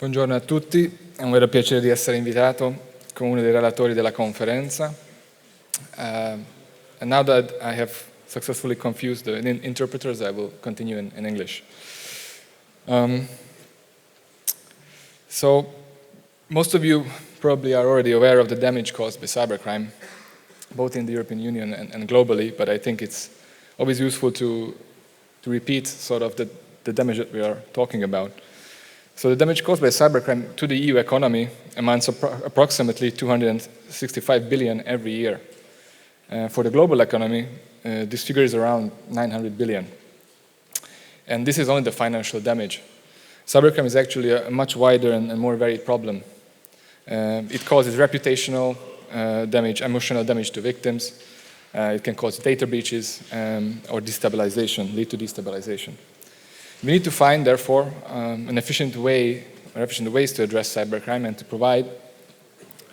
Buongiorno a tutti, è un vero piacere di essere invitato come uno dei relatori della conferenza. And now that I have successfully confused the interpreters, I will continue in English. So, most of you probably are already aware of the damage caused by cybercrime, both in the European Union and globally, but I think it's always useful to repeat sort of the damage that we are talking about. So the damage caused by cybercrime to the EU economy amounts approximately 265 billion every year. For the global economy, this figure is around 900 billion. And this is only the financial damage. Cybercrime is actually a much wider and more varied problem. It causes reputational damage, emotional damage to victims. It can cause data breaches or destabilization, lead to destabilization. We need to find, therefore, efficient ways to address cybercrime and to provide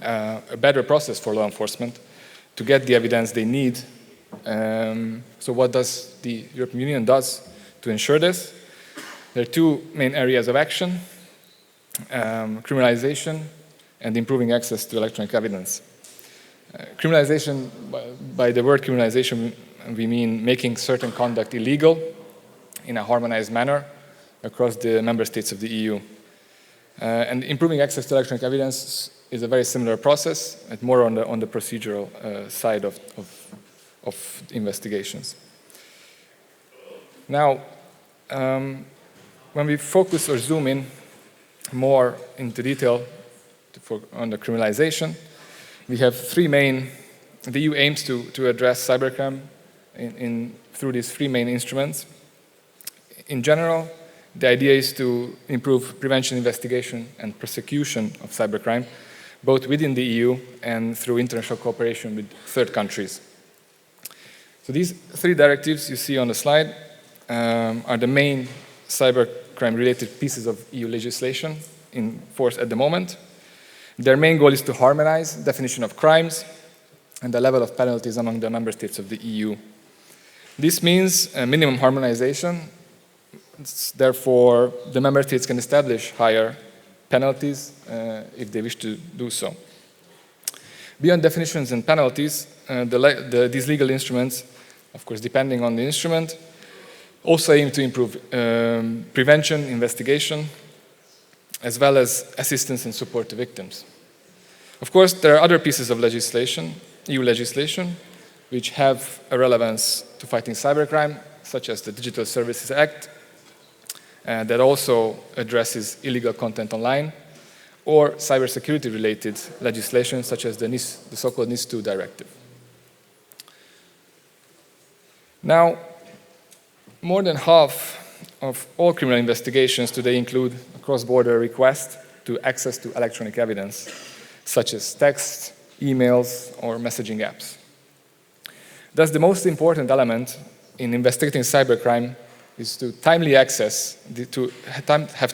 a better process for law enforcement to get the evidence they need. So what does the European Union does to ensure this? There are two main areas of action, criminalization and improving access to electronic evidence. Criminalization, by the word criminalization, we mean making certain conduct illegal in a harmonized manner across the member states of the EU. And improving access to electronic evidence is a very similar process, and more on the procedural side of investigations. Now, when we focus or zoom in more into detail on the criminalization, we have the EU aims to address cybercrime through these three main instruments. In general, the idea is to improve prevention, investigation, and prosecution of cybercrime, both within the EU and through international cooperation with third countries. So these three directives you see on the slide are the main cybercrime-related pieces of EU legislation in force at the moment. Their main goal is to harmonize the definition of crimes and the level of penalties among the member states of the EU. This means a minimum harmonization. Therefore, the member states can establish higher penalties if they wish to do so. Beyond definitions and penalties, these legal instruments, of course, depending on the instrument, also aim to improve prevention, investigation, as well as assistance and support to victims. Of course, there are other pieces of legislation, EU legislation, which have a relevance to fighting cybercrime, such as the Digital Services Act, that also addresses illegal content online, or cybersecurity-related legislation, such as the so-called NIS2 directive. Now, more than half of all criminal investigations today include a cross-border request to access to electronic evidence, such as text, emails, or messaging apps. Thus, the most important element in investigating cybercrime is to have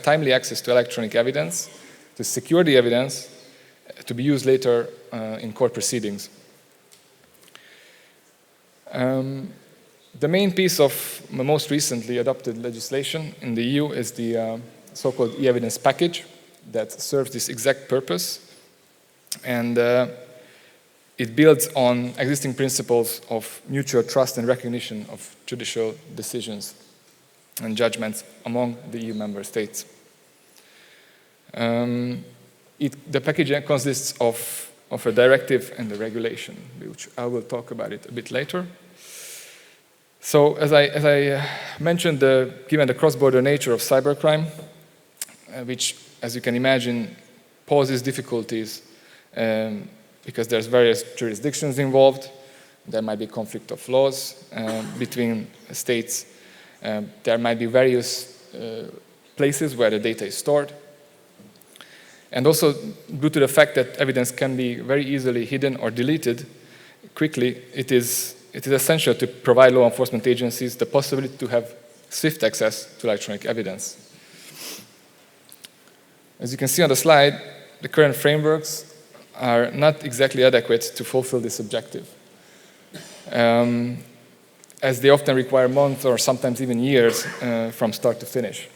timely access to electronic evidence, to secure the evidence, to be used later in court proceedings. The main piece of most recently adopted legislation in the EU is the so-called e-evidence package that serves this exact purpose, and it builds on existing principles of mutual trust and recognition of judicial decisions and judgments among the EU member states. The package consists of a directive and a regulation, which I will talk about it a bit later. So, as I mentioned, given the cross-border nature of cybercrime, which, as you can imagine, poses difficulties because there's various jurisdictions involved, there might be conflict of laws between states. There might be various places where the data is stored. And also, due to the fact that evidence can be very easily hidden or deleted quickly, it is essential to provide law enforcement agencies the possibility to have swift access to electronic evidence. As you can see on the slide, the current frameworks are not exactly adequate to fulfill this objective, as they often require months or sometimes even years from start to finish.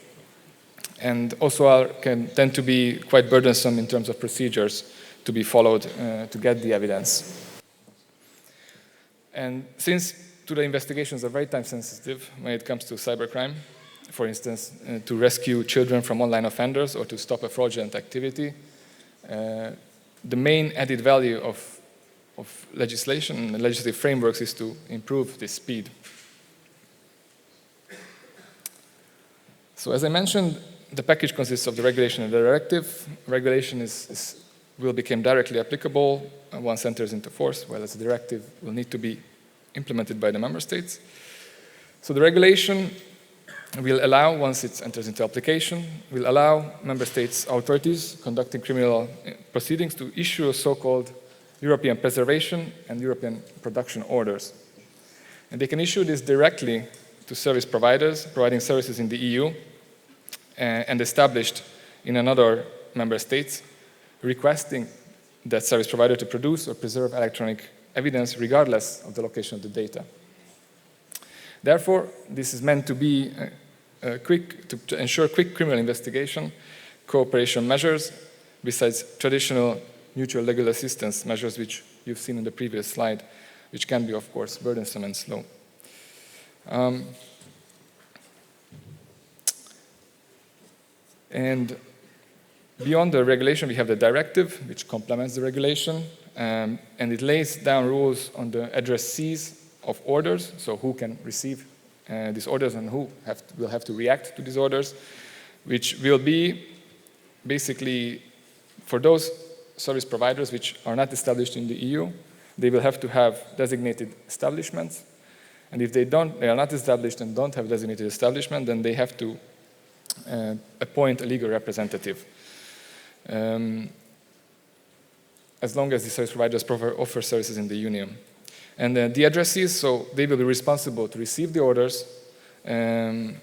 and also can tend to be quite burdensome in terms of procedures to be followed to get the evidence. And since today investigations are very time sensitive when it comes to cybercrime, for instance, to rescue children from online offenders or to stop a fraudulent activity, the main added value of legislation and legislative frameworks is to improve this speed. So as I mentioned, the package consists of the regulation and the directive. Regulation will become directly applicable once it enters into force, whereas the directive will need to be implemented by the member states. So the regulation will allow, once it enters into application, will allow member states' authorities conducting criminal proceedings to issue a so-called European preservation and European production orders. And they can issue this directly to service providers providing services in the EU and established in another member state, requesting that service provider to produce or preserve electronic evidence regardless of the location of the data. Therefore, this is meant to be to ensure quick criminal investigation, cooperation measures, besides traditional mutual legal assistance measures, which you've seen in the previous slide, which can be, of course, burdensome and slow. And beyond the regulation, we have the directive, which complements the regulation, and it lays down rules on the addressees of orders, so who can receive these orders and who will have to react to these orders, which will be basically for those service providers which are not established in the EU, they will have to have designated establishments, and if they are not established and don't have designated establishment, then they have to appoint a legal representative. As long as the service providers offer services in the Union. And the addressees, so they will be responsible to receive the orders and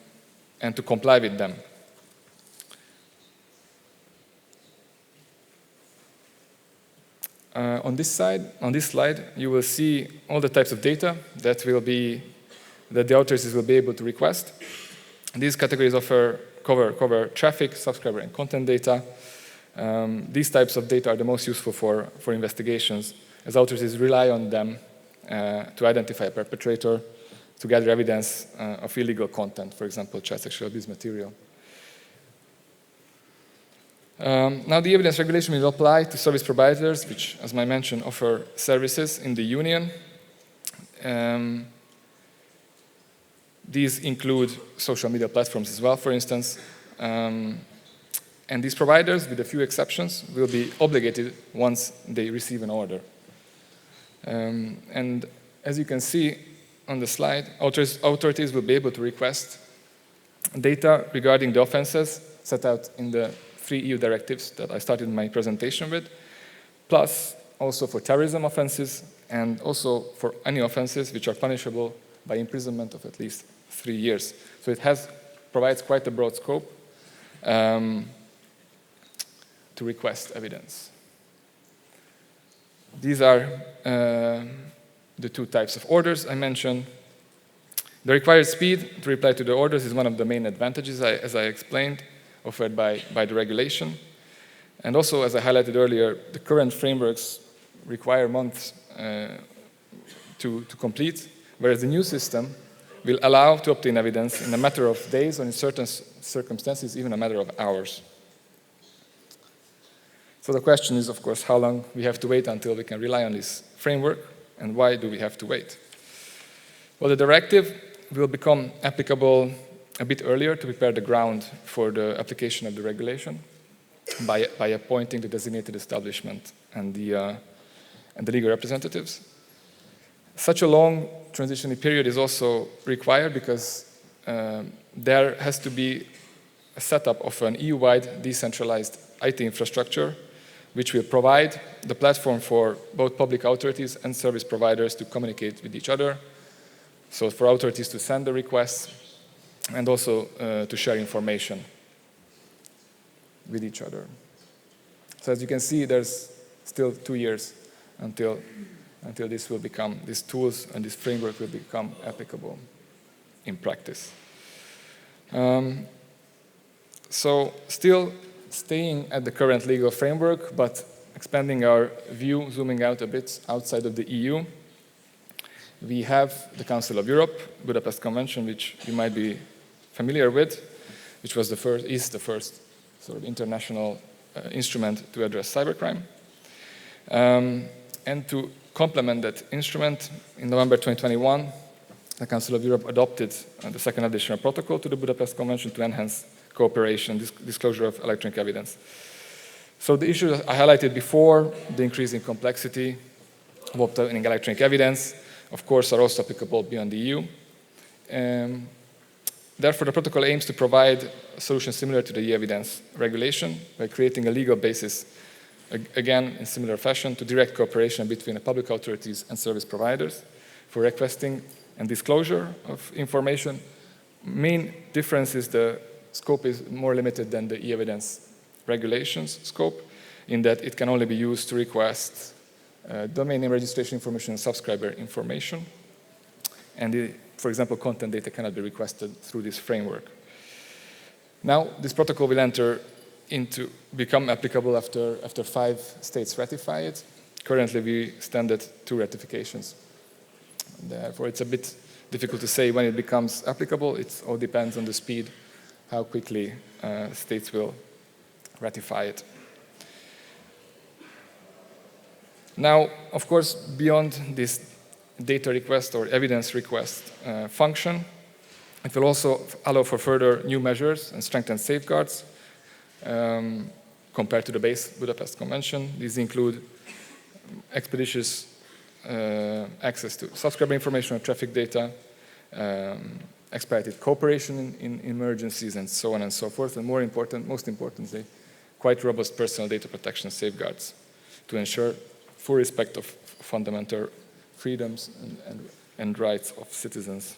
to comply with them. On this slide, you will see all the types of data that the authorities will be able to request. These categories cover traffic, subscriber, and content data. These types of data are the most useful for investigations, as authorities rely on them to identify a perpetrator, to gather evidence of illegal content, for example, child sexual abuse material. Now, the evidence regulation will apply to service providers, which, as I mentioned, offer services in the Union. These include social media platforms as well, for instance. And these providers, with a few exceptions, will be obligated once they receive an order. And as you can see on the slide, authorities will be able to request data regarding the offenses set out in the 3 EU directives that I started my presentation with, plus also for terrorism offenses and also for any offenses which are punishable by imprisonment of at least 3 years. So it provides quite a broad scope to request evidence. These are the 2 types of orders I mentioned. The required speed to reply to the orders is one of the main advantages, as I explained, offered by the regulation. And also, as I highlighted earlier, the current frameworks require months to complete, whereas the new system will allow to obtain evidence in a matter of days, or in certain circumstances, even a matter of hours. So the question is, of course, how long we have to wait until we can rely on this framework, and why do we have to wait? Well, the directive will become applicable a bit earlier to prepare the ground for the application of the regulation by appointing the designated establishment and the legal representatives. Such a long transitioning period is also required because there has to be a setup of an EU-wide decentralized IT infrastructure which will provide the platform for both public authorities and service providers to communicate with each other. So for authorities to send the requests and also to share information with each other. So as you can see, there's still 2 years until these tools and this framework will become applicable in practice. So still staying at the current legal framework, but expanding our view, zooming out a bit outside of the EU, we have the Council of Europe, Budapest Convention, which you might be familiar with, which was is the first sort of international instrument to address cybercrime. And to complement that instrument, in November 2021, the Council of Europe adopted the second additional protocol to the Budapest Convention to enhance cooperation, disclosure of electronic evidence. So the issues I highlighted before, the increasing complexity of obtaining electronic evidence, of course, are also applicable beyond the EU. Therefore, the protocol aims to provide a solution similar to the e-evidence regulation by creating a legal basis, again, in similar fashion, to direct cooperation between the public authorities and service providers for requesting and disclosure of information. Main difference is the scope is more limited than the e-evidence regulations scope, in that it can only be used to request domain name registration information and subscriber information. And for example, content data cannot be requested through this framework. Now, this protocol will become applicable after 5 states ratify it. Currently, we stand at 2 ratifications. Therefore, it's a bit difficult to say when it becomes applicable. It all depends on the speed, how quickly states will ratify it. Now, of course, beyond this data request or evidence request function, it will also allow for further new measures and strengthen safeguards compared to the base Budapest Convention. These include expeditious access to subscriber information and traffic data, expedited cooperation in emergencies, and so on and so forth, and most importantly, quite robust personal data protection safeguards to ensure full respect of fundamental freedoms and rights of citizens.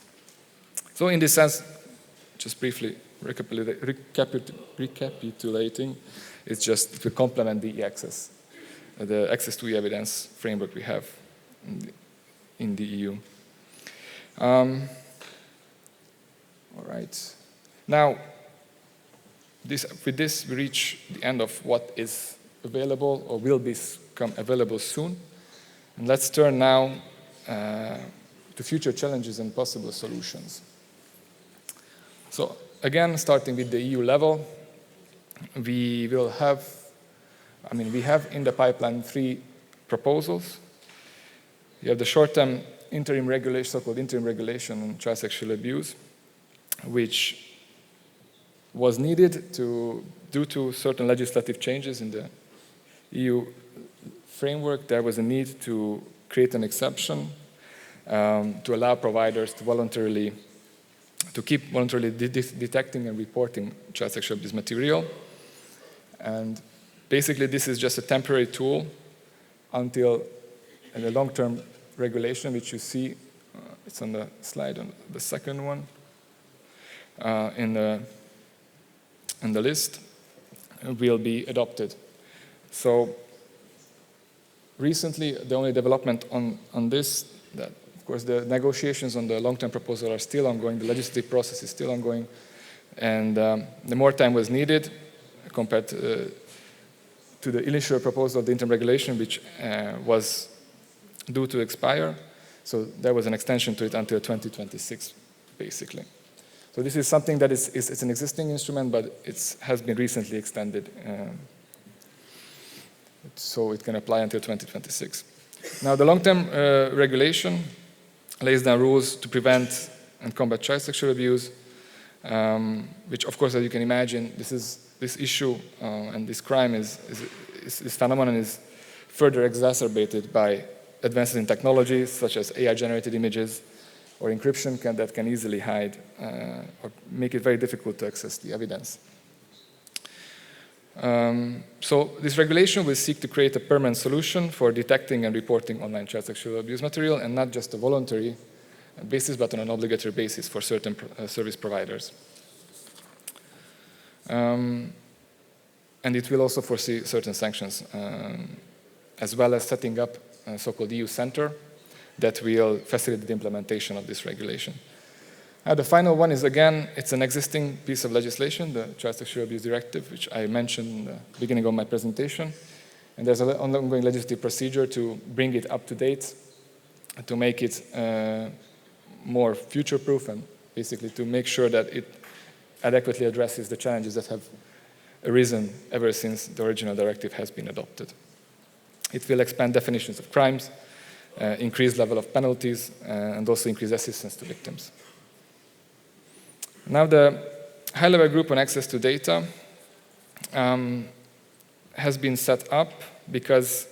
So in this sense, just briefly recapitulating, it's just to complement the access to e-evidence framework we have in the EU. All right. Now, with this, we reach the end of what is available or will become available soon. And let's turn now to future challenges and possible solutions. So again, starting with the EU level, we have in the pipeline 3 proposals. You have the short-term interim regulation, so-called interim regulation on child sexual abuse, which was needed due to certain legislative changes in the EU framework. There was a need to create an exception to allow providers to keep voluntarily detecting and reporting child sexual abuse material. And basically, this is just a temporary tool until the long-term regulation, which you see, it's on the slide on the second one in the list, will be adopted. So recently, the only development on this, that of course the negotiations on the long-term proposal are still ongoing, the legislative process is still ongoing, and the more time was needed compared to the initial proposal of the interim regulation, which was due to expire. So there was an extension to it until 2026, basically. So this is something that it's an existing instrument, but it has been recently extended, so it can apply until 2026. Now, the long-term regulation lays down rules to prevent and combat child sexual abuse, which, of course, as you can imagine, this issue and this crime this phenomenon is further exacerbated by advances in technologies such as AI-generated images or encryption that can easily hide or make it very difficult to access the evidence. So this regulation will seek to create a permanent solution for detecting and reporting online child sexual abuse material, and not just a voluntary basis, but on an obligatory basis for certain service providers. And it will also foresee certain sanctions, as well as setting up a so-called EU center that will facilitate the implementation of this regulation. The final one is, again, it's an existing piece of legislation, the Child Sexual Abuse Directive, which I mentioned in the beginning of my presentation. And there's an ongoing legislative procedure to bring it up to date, to make it more future-proof, and basically to make sure that it adequately addresses the challenges that have arisen ever since the original directive has been adopted. It will expand definitions of crimes, increase level of penalties, and also increase assistance to victims. Now, the high-level group on access to data has been set up because,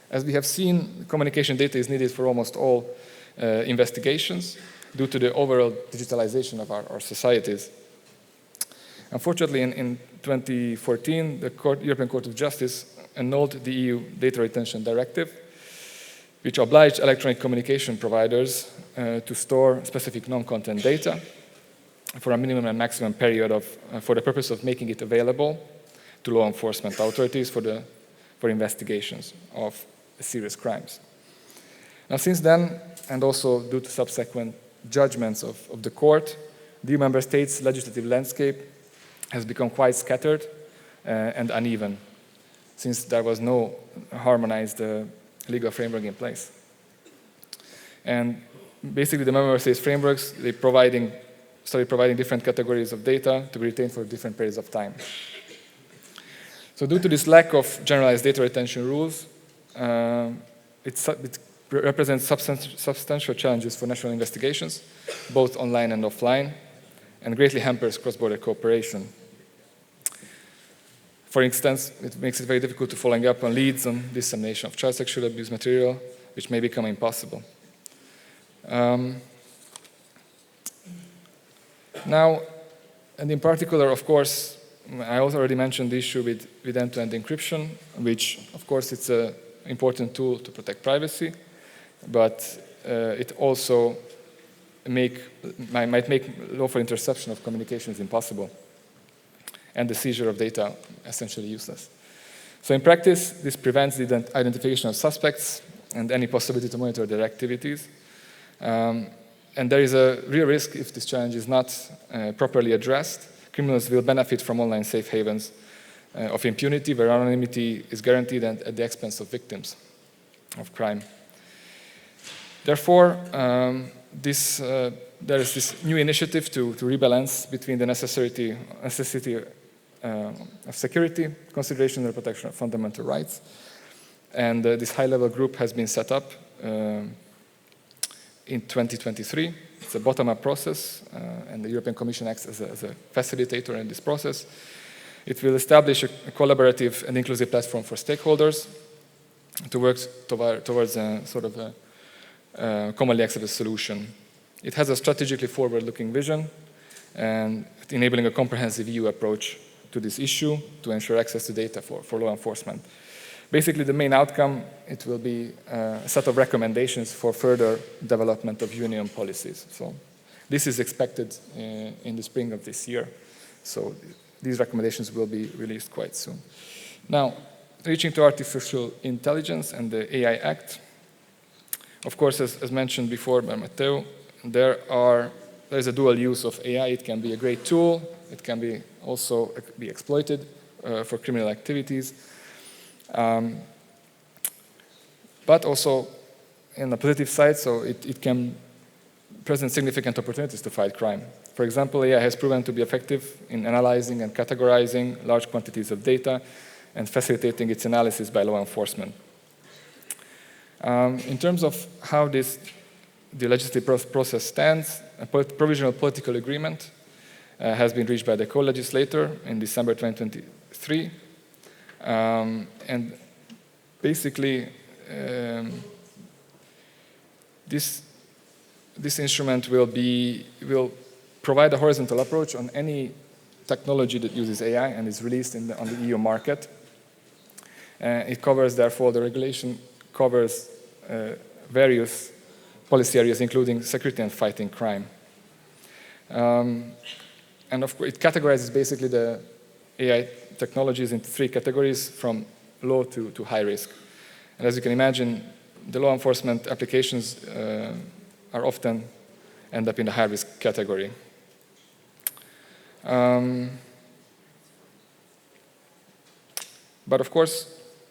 as we have seen, communication data is needed for almost all investigations due to the overall digitalization of our societies. Unfortunately, in 2014, the European Court of Justice annulled the EU Data Retention Directive, which obliged electronic communication providers to store specific non-content data for a minimum and maximum period for the purpose of making it available to law enforcement authorities for investigations of serious crimes. Now, since then, and also due to subsequent judgments of the court, the EU member states' legislative landscape has become quite scattered and uneven, since there was no harmonized legal framework in place. And basically, the member states' frameworks, they started providing different categories of data to be retained for different periods of time. So due to this lack of generalized data retention rules, it represents substantial challenges for national investigations, both online and offline, and greatly hampers cross-border cooperation. For instance, it makes it very difficult to follow up on leads on dissemination of child sexual abuse material, which may become impossible. Now, and in particular, of course, I also already mentioned the issue with end-to-end encryption, which, of course, it's an important tool to protect privacy, but it also might make lawful interception of communications impossible, and the seizure of data essentially useless. So in practice, this prevents the identification of suspects and any possibility to monitor their activities. And there is a real risk if this challenge is not properly addressed. Criminals will benefit from online safe havens of impunity, where anonymity is guaranteed and at the expense of victims of crime. Therefore, there is this new initiative to rebalance between the necessity of security, consideration, and protection of fundamental rights. And this high-level group has been set up in 2023. It's a bottom-up process, and the European Commission acts as a facilitator in this process. It will establish a collaborative and inclusive platform for stakeholders to work towards a sort of a commonly accepted solution. It has a strategically forward-looking vision and enabling a comprehensive EU approach to this issue to ensure access to data for law enforcement. Basically, the main outcome, it will be a set of recommendations for further development of union policies. So this is expected in the spring of this year. So these recommendations will be released quite soon. Now, reaching to artificial intelligence and the AI Act. Of course, as mentioned before by Matteo, there is a dual use of AI. It can be a great tool. It can also be exploited for criminal activities. But also, in the positive side, so it can present significant opportunities to fight crime. For example, AI has proven to be effective in analyzing and categorizing large quantities of data and facilitating its analysis by law enforcement. In terms of how the legislative process stands, a provisional political agreement has been reached by the co-legislator in December 2023. And basically, this instrument will provide a horizontal approach on any technology that uses AI and is released on the EU market. It covers, therefore, the regulation covers various policy areas, including security and fighting crime. And of course, it categorizes basically the AI technologies into three categories, from low to high risk. And as you can imagine, the law enforcement applications are often end up in the high risk category. But of course,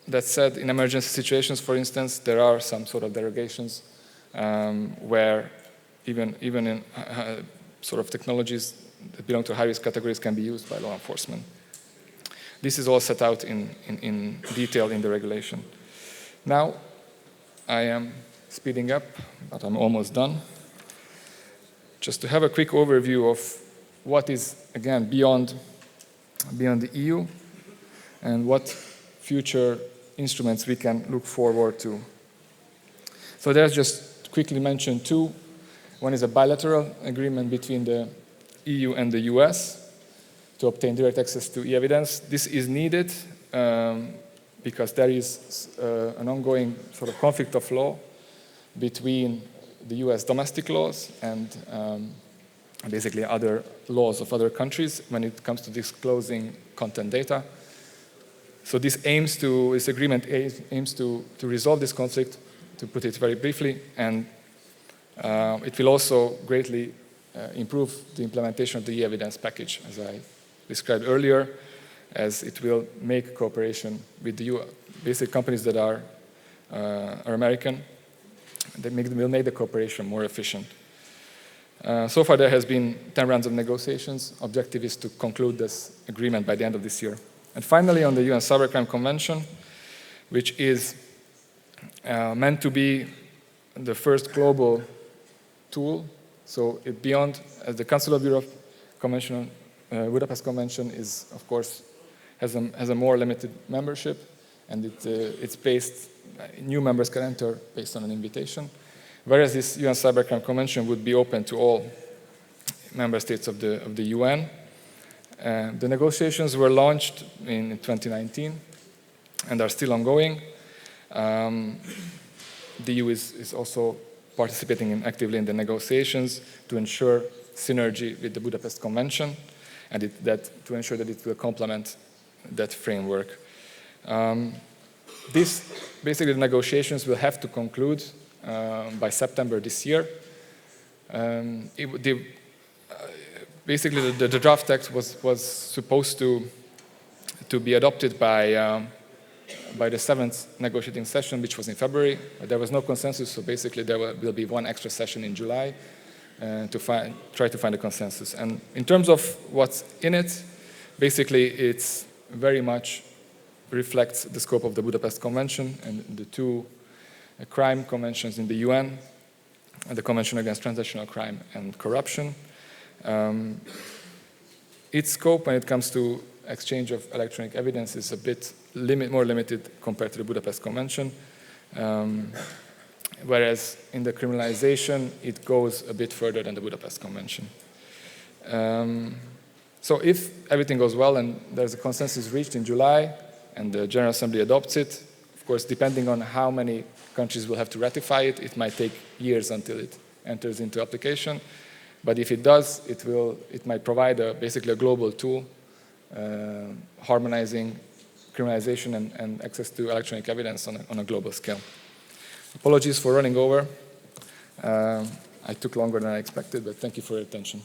that said, in emergency situations, for instance, there are some sort of derogations where even in sort of technologies that belong to high-risk categories can be used by law enforcement. This is all set out in detail in the regulation. Now, I am speeding up, but I'm almost done. Just to have a quick overview of what is, again, beyond the EU and what future instruments we can look forward to. So there's just quickly mentioned two. One is a bilateral agreement between the EU and the US to obtain direct access to e-evidence. This is needed because there is an ongoing sort of conflict of law between the US domestic laws and basically other laws of other countries when it comes to disclosing content data. So this agreement aims to resolve this conflict, to put it very briefly, and it will also greatly improve the implementation of the e-evidence package, as I described earlier, as it will make cooperation with the basic companies that are American. Will make the cooperation more efficient. So far, there has been 10 rounds of negotiations. Objective is to conclude this agreement by the end of this year. And finally, on the UN Cybercrime Convention, which is meant to be the first global tool. So beyond, as the Council of Europe Convention, Budapest Convention is, of course, has a more limited membership, and it's based. New members can enter based on an invitation, whereas this UN Cybercrime Convention would be open to all member states of the UN. The negotiations were launched in 2019 and are still ongoing. The EU is also participating actively in the negotiations to ensure synergy with the Budapest Convention and to ensure that it will complement that framework. Basically, the negotiations will have to conclude by September this year. Basically, the draft text was supposed to be adopted by the 7th negotiating session, which was in February. But there was no consensus, so basically there will be one extra session in July to try to find a consensus. And in terms of what's in it, basically it's very much reflects the scope of the Budapest Convention and the two crime conventions in the UN, and the Convention Against Transnational Crime and Corruption. Its scope when it comes to exchange of electronic evidence is a bit more limited compared to the Budapest Convention, whereas in the criminalization it goes a bit further than the Budapest Convention. So if everything goes well and there's a consensus reached in July and the General Assembly adopts it, of course, depending on how many countries will have to ratify it, it might take years until it enters into application. But if it does, it might provide basically a global tool harmonizing criminalization and access to electronic evidence on a global scale. Apologies for running over. I took longer than I expected, but thank you for your attention.